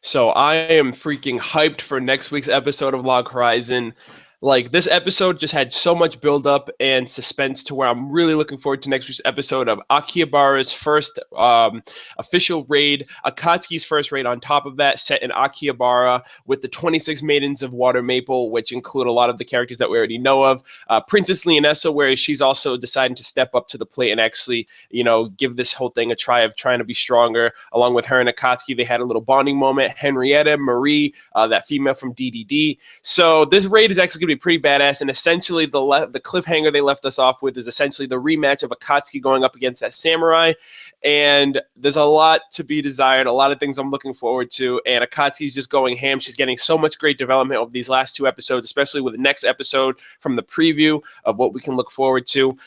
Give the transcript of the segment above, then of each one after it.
So I am freaking hyped for next week's episode of Log Horizon. Like, this episode just had so much buildup and suspense to where I'm really looking forward to next week's episode of Akihabara's first official raid, Akatsuki's first raid on top of that, set in Akihabara with the 26 Maidens of Watermaple, which include a lot of the characters that we already know of. Princess Leonessa, where she's also deciding to step up to the plate and actually, give this whole thing a try of trying to be stronger. Along with her and Akatsuki, they had a little bonding moment. Henrietta, Marie, that female from DDD. So this raid is actually going to be pretty badass, and essentially the cliffhanger they left us off with is essentially the rematch of Akatsuki going up against that samurai, and there's a lot to be desired, a lot of things I'm looking forward to, and Akatsuki's just going ham. She's getting so much great development over these last two episodes, especially with the next episode from the preview of what we can look forward to.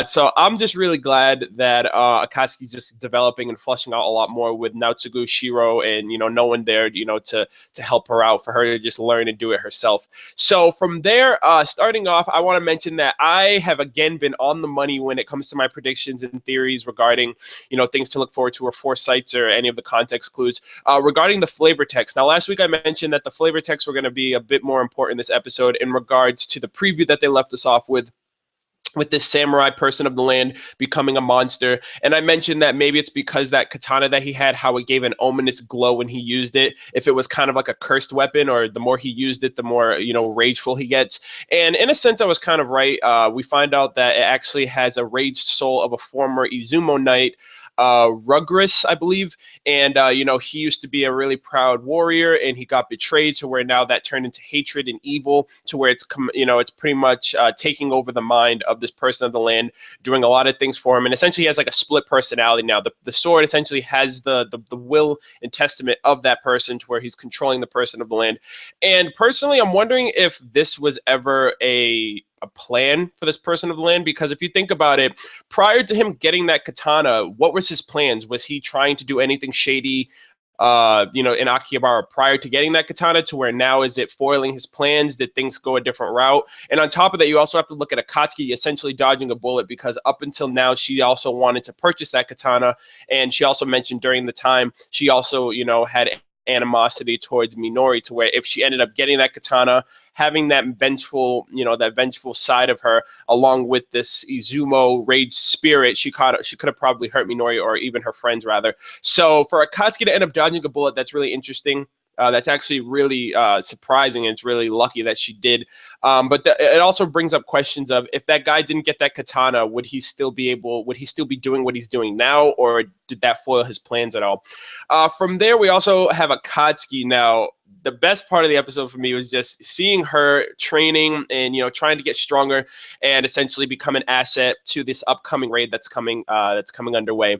So I'm just really glad that Akatsuki's just developing and fleshing out a lot more with Naotsugu, Shiro, and no one there to help her out, for her to just learn and do it herself. So from there, starting off, I want to mention that I have again been on the money when it comes to my predictions and theories regarding things to look forward to, or foresights, or any of the context clues regarding the flavor text. Now, last week I mentioned that the flavor texts were going to be a bit more important in this episode in regards to the preview that they left us off with this samurai person of the land becoming a monster. And I mentioned that maybe it's because that katana that he had, how it gave an ominous glow when he used it. If it was kind of like a cursed weapon, or the more he used it, the more, rageful he gets. And in a sense, I was kind of right. We find out that it actually has a raged soul of a former Izumo knight, Rugris, I believe. And, he used to be a really proud warrior, and he got betrayed, to where now that turned into hatred and evil, to where it's pretty much taking over the mind of this person of the land, doing a lot of things for him. And essentially he has like a split personality now. The sword essentially has the will and testament of that person, to where he's controlling the person of the land. And personally, I'm wondering if this was ever a plan for this person of the land, because if you think about it, prior to him getting that katana, what was his plans? Was he trying to do anything shady in Akihabara prior to getting that katana, to where now is it foiling his plans? Did things go a different route? And on top of that, you also have to look at Akatsuki essentially dodging a bullet, because up until now, she also wanted to purchase that katana. And she also mentioned during the time, she also, had animosity towards Minori, to where if she ended up getting that katana, having that vengeful side of her, along with this Izumo rage spirit, she could have probably hurt Minori, or even her friends rather. So for Akatsuki to end up dodging a bullet, that's really interesting. That's actually really surprising, and it's really lucky that she did. But it also brings up questions of, if that guy didn't get that katana, would he still be doing what he's doing now, or did that foil his plans at all? From there, we also have Akatsuki. Now, the best part of the episode for me was just seeing her training and trying to get stronger, and essentially become an asset to this upcoming raid that's coming underway.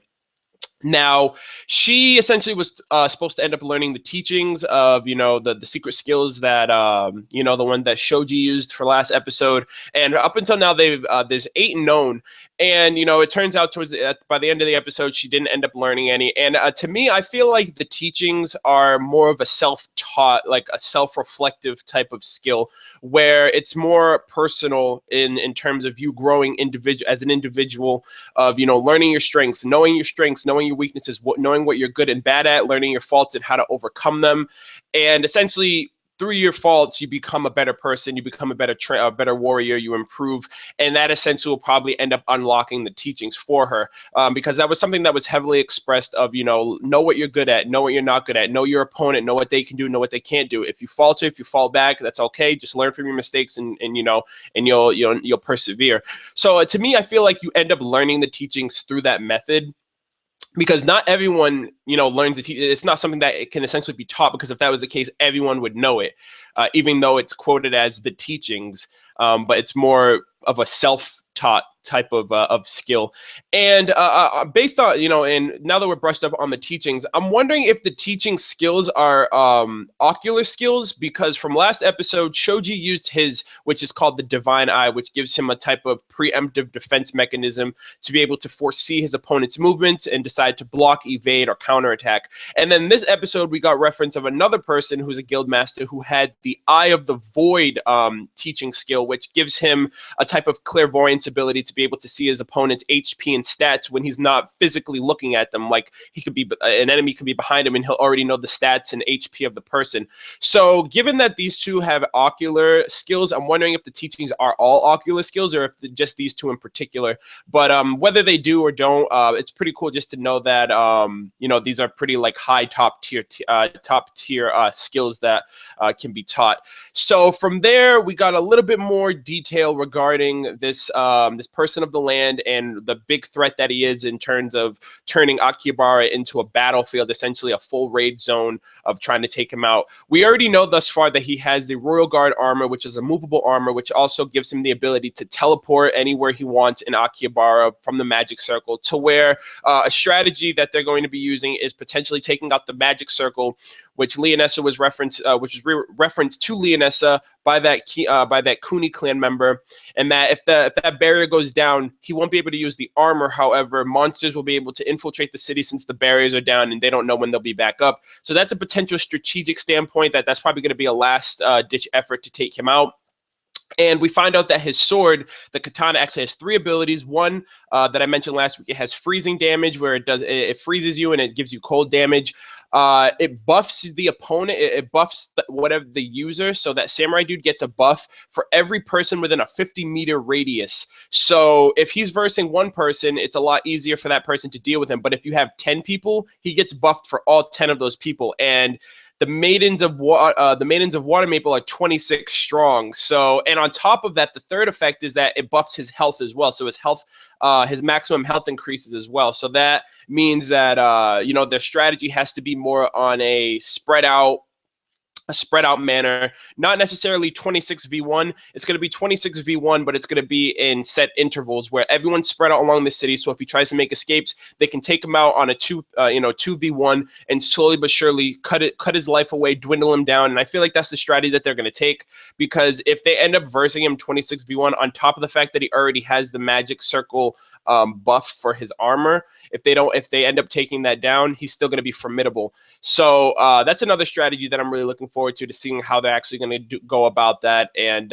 Now, she essentially was supposed to end up learning the teachings of, the secret skills that, the one that Shoji used for last episode. And up until now, there's 8 known. And, it turns out by the end of the episode, she didn't end up learning any. And to me, I feel like the teachings are more of a self-taught, like a self-reflective type of skill, where it's more personal in terms of you growing as an individual, of, learning your strengths, knowing your weaknesses, knowing what you're good and bad at, learning your faults and how to overcome them. And essentially, through your faults, you become a better person, you become a better warrior, you improve. And that essentially will probably end up unlocking the teachings for her, because that was something that was heavily expressed of, know what you're good at, know what you're not good at, know your opponent, know what they can do, know what they can't do. If you falter, if you fall back, that's okay. Just learn from your mistakes, and you'll persevere. So to me, I feel like you end up learning the teachings through that method, because not everyone, learns it. It's not something that it can essentially be taught, because if that was the case, everyone would know it, even though it's quoted as the teachings. But it's more of a self-taught type of skill. And based on, and now that we're brushed up on the teachings, I'm wondering if the teaching skills are ocular skills, because from last episode, Shoji used his, which is called the Divine Eye, which gives him a type of preemptive defense mechanism to be able to foresee his opponent's movements and decide to block, evade, or counterattack. And then this episode, we got reference of another person who's a guild master who had the Eye of the Void teaching skill, which gives him a type of clairvoyance ability to be able to see his opponent's HP and stats when he's not physically looking at them. Like, he could be, an enemy could be behind him and he'll already know the stats and HP of the person. So given that these two have ocular skills, I'm wondering if the teachings are all ocular skills or if just these two in particular. But whether they do or don't, it's pretty cool just to know that you know, these are pretty like high top tier skills that can be taught. So from there, we got a little bit more detail regarding this this person of the land and the big threat that he is in terms of turning Akihabara into a battlefield, essentially a full raid zone of trying to take him out. We already know thus far that he has the Royal Guard armor, which is a movable armor, which also gives him the ability to teleport anywhere he wants in Akihabara from the magic circle, to where a strategy that they're going to be using is potentially taking out the magic circle, which Leonessa was referenced, referenced to Leonessa by that Kuni clan member, and that if that barrier goes down, he won't be able to use the armor. However, monsters will be able to infiltrate the city since the barriers are down, and they don't know when they'll be back up. So that's a potential strategic standpoint that's probably going to be a last-ditch effort to take him out. And we find out that his sword, the katana, actually has 3 abilities. One that I mentioned last week, it has freezing damage, where it freezes you and it gives you cold damage. It buffs the opponent. It buffs whatever the user. So that samurai dude gets a buff for every person within a 50-meter radius. So if he's versing one person, it's a lot easier for that person to deal with him. But if you have 10 people, he gets buffed for all 10 of those people. And the Maidens of Watermaple are 26 strong. So, and on top of that, the third effect is that it buffs his health as well. So his health, his maximum health increases as well. So that means that you know, their strategy has to be more on a spread out manner, not necessarily 26v1. It's going to be 26v1, but it's going to be in set intervals where everyone's spread out along the city. So if he tries to make escapes, they can take him out on a 2v1 and slowly but surely cut his life away, dwindle him down. And I feel like that's the strategy that they're going to take, because if they end up versing him 26v1 on top of the fact that he already has the magic circle buff for his armor, if they end up taking that down, he's still going to be formidable. So that's another strategy that I'm really looking forward to seeing how they're actually going to go about that, and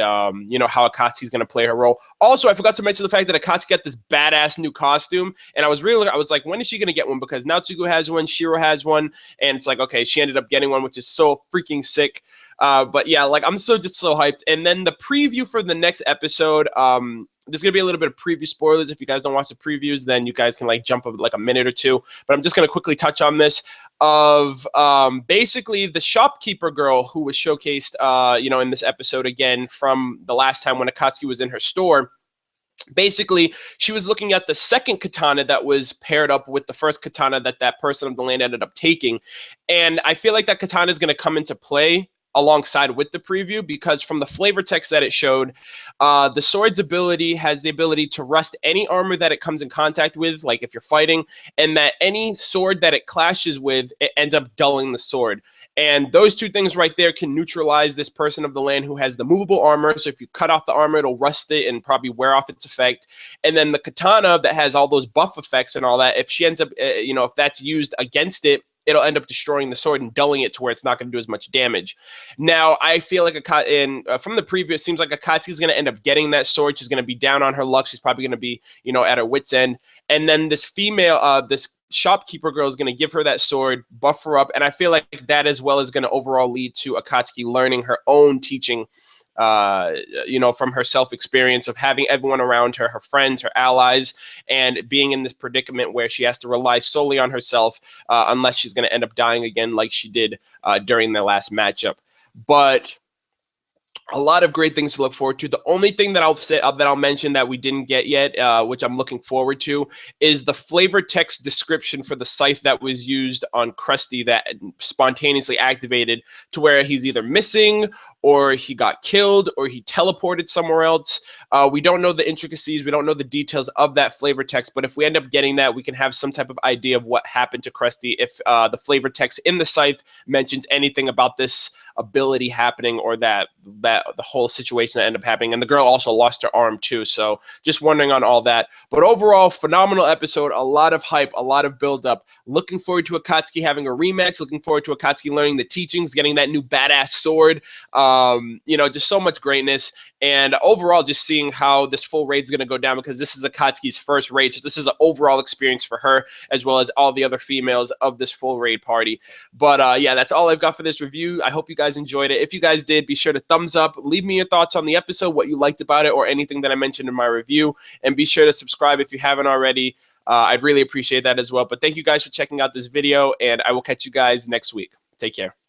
you know, how Akatsuki's going to play her role. Also, I forgot to mention the fact that Akatsuki got this badass new costume, and I was like, when is she going to get one? Because Natsuko has one, Shiro has one, and it's like, okay, she ended up getting one, which is so freaking sick. But yeah, like, I'm just so hyped. And then the preview for the next episode, there's going to be a little bit of preview spoilers. If you guys don't watch the previews, then you guys can like jump up like a minute or two. But I'm just going to quickly touch on this of basically the shopkeeper girl who was showcased, you know, in this episode again from the last time when Akatsuki was in her store. Basically, she was looking at the second katana that was paired up with the first katana that person of the land ended up taking. And I feel like that katana is going to come into play alongside with the preview, because from the flavor text that it showed, the sword's ability has the ability to rust any armor that it comes in contact with, like if you're fighting, and that any sword that it clashes with, it ends up dulling the sword. And those two things right there can neutralize this person of the land who has the movable armor. So if you cut off the armor, it'll rust it and probably wear off its effect. And then the katana that has all those buff effects and all that, if she ends up, you know, if that's used against it, it'll end up destroying the sword and dulling it to where it's not going to do as much damage. Now, I feel like from the preview, it seems like Akatsuki's going to end up getting that sword. She's going to be down on her luck. She's probably going to be, you know, at her wit's end. And then this female, this shopkeeper girl is going to give her that sword, buff her up. And I feel like that as well is going to overall lead to Akatsuki learning her own teaching, you know, from her self-experience of having everyone around her, her friends, her allies, and being in this predicament where she has to rely solely on herself unless she's going to end up dying again like she did during the last matchup. But a lot of great things to look forward to. The only thing that I'll mention that we didn't get yet, which I'm looking forward to, is the flavor text description for the scythe that was used on Krusty that spontaneously activated, to where he's either missing or he got killed or he teleported somewhere else. We don't know the intricacies. We don't know the details of that flavor text, but if we end up getting that, we can have some type of idea of what happened to Krusty if the flavor text in the scythe mentions anything about this ability happening, or that the whole situation that ended up happening. And the girl also lost her arm too, so just wondering on all that. But overall, phenomenal episode, a lot of hype, a lot of build up. Looking forward to Akatsuki having a rematch, looking forward to Akatsuki learning the teachings, getting that new badass sword. You know, just so much greatness. And overall, just seeing how this full raid is going to go down, because this is Akatsuki's first raid. So this is an overall experience for her, as well as all the other females of this full raid party. But yeah, that's all I've got for this review. I hope you guys enjoyed it. If you guys did, be sure to thumbs up. Leave me your thoughts on the episode, what you liked about it, or anything that I mentioned in my review. And be sure to subscribe if you haven't already. I'd really appreciate that as well. But thank you guys for checking out this video, and I will catch you guys next week. Take care.